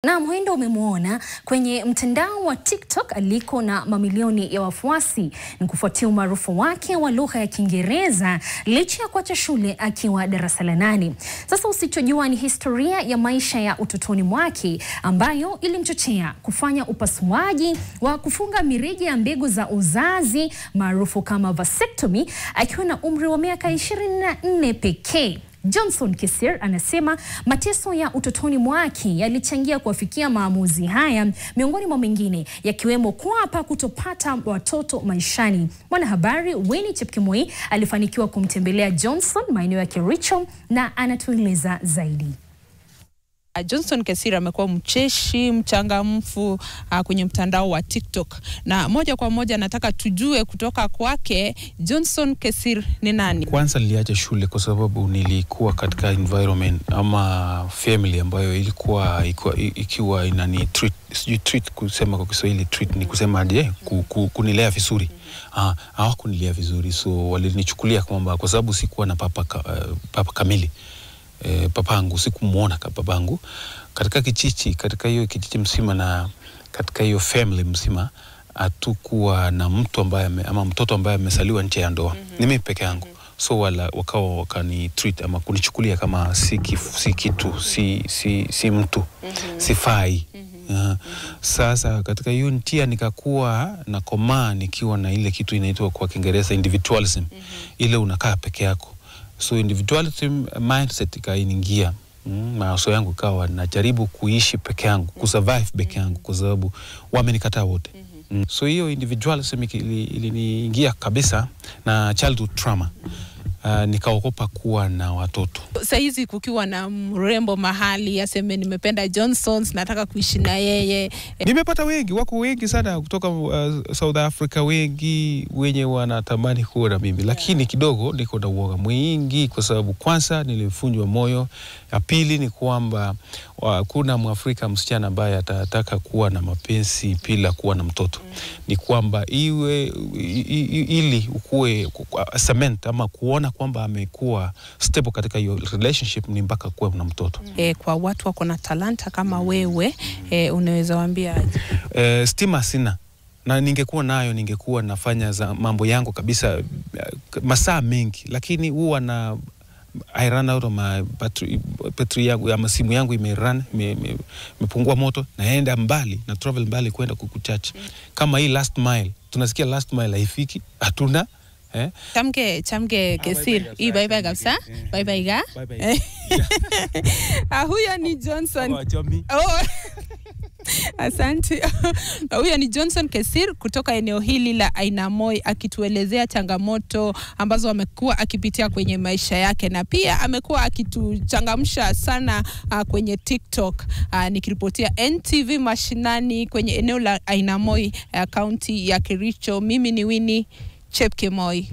Na mwendo umemuona kwenye mtandao wa TikTok aliko na mamilioni ya wafuasi ni kufuatia umaarufu wake wa lugha ya Kiingereza licha ya kuacha shule akiwa darasa la 8. Sasa usichojua ni historia ya maisha ya utotoni mwake ambayo ilimchochea kufanya upasuaji wa kufunga mirija ya mbegu za uzazi maarufu kama vasectomy akiwa na umri wa miaka 24 pekee. Johnson Kesir anasema mateso ya utotoni mwake yalichangia kuafikia maamuzi haya, miongoni mwa mengine yakiwemo kuapa kutopata watoto maishani. Mwanahabari Winnie Chepkemoi alifanikiwa kumtembelea Johnson maeneo ya Kericho na anatueleza zaidi. Johnson Kesir amekuwa mcheshi, mchangamfu kwenye mtandao wa TikTok. Na moja kwa moja nataka tujue kutoka kwake Johnson Kesir ni nani? Kwanza niliacha shule kwa sababu nilikuwa katika environment ama family ambayo ilikuwa ikiwa inani treat kusema kwa Kiswahili treat ni kusema aje kunilea vizuri. Hawakunilea vizuri, so walinichukulia kwamba kwa sababu sikuwa na papa kamili. Papangu sikumuona papangu katika kijiji, katika hiyo kijiji mzima na katika hiyo family mzima hatukuwa na mtu ambaye ama mtoto ambaye amesaliwa nje ya ndoa. Ni mimi peke yangu. So wakani treat ama kunichukulia kama si kitu, si mtu, sifai. Sasa katika hiyo njia nikakuwa na komaa nikiwa na ile kitu inaitwa kwa Kiingereza individualism. Ile unakaa peke yako. So individualism mindset ikaingia. Mawazo yangu kawa najaribu kuishi peke yangu, kusurvive peke yangu kwa sababu wamenikataa wote. So hiyo individualism iliniingia kabisa na childhood trauma. Nikaogopa kuwa na watoto. Sasa hizi kukiwa na mrembo mahali aseme nimependa Johnsons, nataka kuishi na yeye. Nimepata wengi, wako wengi sana kutoka South Africa, wengi wenye wanatamani kuwa na mimi. Lakini kidogo niko na uoga mwingi kwa sababu kwanza nilifunjwa moyo. Ya pili ni kwamba kuna Mwafrika msichana ambaye atataka kuwa na mapenzi bila kuwa na mtoto. Ni kwamba ili ukue cement ama kuona kwamba amekuwa stable katika hiyo relationship ni mpaka kuwa na mtoto. Kwa watu wako na talanta kama wewe, unaweza waambia aje? Stima sina. Na ningekuwa nayo ningekuwa nafanya mambo yangu kabisa masaa mengi, lakini huwa na I run out of my battery yangu ama simu yangu imepungua moto, naenda mbali na travel mbali kwenda kukuchache. Kama hii last mile, tunasikia last mile haifiki, hatuna. Chamke Kesir, hii bye bye kabisa. Bye bye ga. Huyo ni Johnson. Asante. Huyo ni Johnson Kesir kutoka eneo hili la Ainamoi akituelezea changamoto ambazo amekuwa akipitia kwenye maisha yake, na pia amekuwa akituchangamsha sana kwenye TikTok. Nikiripotia NTV mashinani kwenye eneo la Ainamoi, kaunti ya Kericho. Mimi ni Winnie Chepkemoi.